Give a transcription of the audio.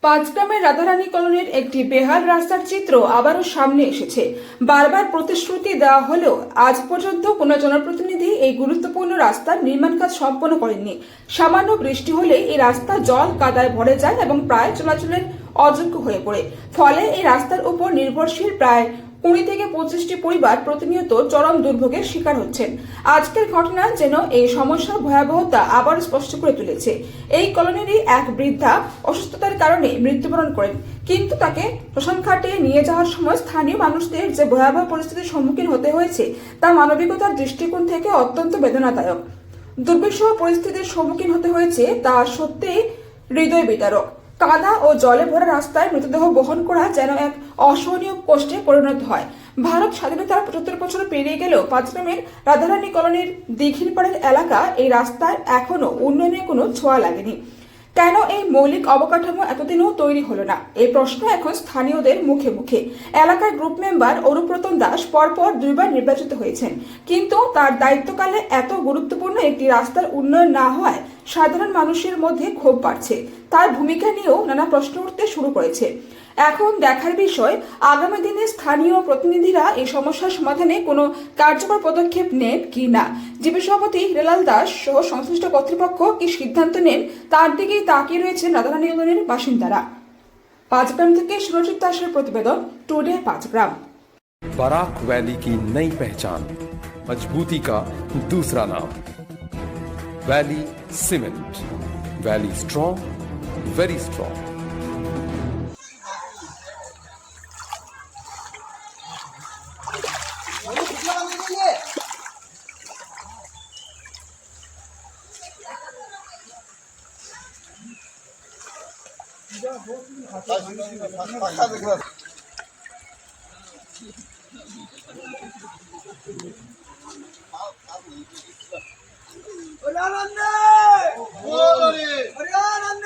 পাঁচগ্রামের রাধারানী কলোনির একটি বেহাল রাস্তার চিত্র আবারও সামনে এসেছে। বারবার প্রতিশ্রুতি দেওয়া হলেও আজ পর্যন্ত কোনো জনপ্রতিনিধি এই গুরুত্বপূর্ণ রাস্তার নির্মাণ কাজ সম্পন্ন করেননি। সামান্য বৃষ্টি হলে এই রাস্তা জল কাদায় ভরে যায় এবং প্রায় চলাচলের অযোগ্য হয়ে পড়ে। ফলে এই রাস্তার উপর নির্ভরশীল প্রায় 20 থেকে 25টি পরিবার প্রতিনিয়ত চরম দুর্ভোগের শিকার হচ্ছেন। আজকের ঘটনা যেন এই সমস্যার ভয়াবহতা আবার স্পষ্ট করে তুলেছে। এই কলোনিরই এক বৃদ্ধা অসুস্থতার কারণে মৃত্যুবরণ করেন, কিন্তু তাকে শ্মশানঘাটে নিয়ে যাওয়ার সময় স্থানীয় মানুষদের যে ভয়াবহ পরিস্থিতির সম্মুখীন হতে হয়েছে তা মানবিকতার দৃষ্টিকোণ থেকে অত্যন্ত বেদনাদায়ক। দুর্বিষহ পরিস্থিতির সম্মুখীন হতে হয়েছে তা সত্যিই হৃদয় বিদারক। কাদা ও জলে ভরা রাস্তায় মৃতদেহ বহন করা যেন এক অসহনীয় কষ্টে পরিণত হয়। ভারত স্বাধীনতার 75 বছর পেরিয়ে গেলেও পাঁচগ্রামের রাধারানী কলোনির দিঘিরপাড়ের এলাকা এই রাস্তার এখনো উন্নয়নের কোনো ছোঁয়া লাগেনি। কেন এই মৌলিক অবকাঠামো এতদিনও তৈরি হলো না, এই প্রশ্ন এখন স্থানীয়দের মুখে মুখে। এলাকার গ্রুপ মেম্বার অনুব্রতন দাস পরপর 2 বার নির্বাচিত হয়েছেন, কিন্তু তার দায়িত্বকালে এত গুরুত্বপূর্ণ একটি রাস্তার উন্নয়ন না হওয়ায় সাধারণ মানুষের মধ্যে ক্ষোভ বাড়ছে। তার ভূমিকা নিয়েও নানা প্রশ্ন উঠতে শুরু করেছে। এখন দেখার বিষয় আগামী দিনে স্থানীয় প্রতিনিধিরা এই সমস্যার সমাধানে কোনো কার্যকর পদক্ষেপ নেন কি না। জিপি সভাপতি হিরালাল দাস সহ সংশ্লিষ্ট কর্তৃপক্ষ কি সিদ্ধান্ত নেন তার দিকেই তাকিয়ে রয়েছেন রাধারানী কলোনির বাসিন্দারা। পাঁচগ্রাম থেকে সুরজিৎ দাসের প্রতিবেদন, টুডে পাঁচগ্রাম। बराक वैली की नई पहचान, मजबूती का दूसरा नाम, valley cement. Valley strong, very strong. Hariana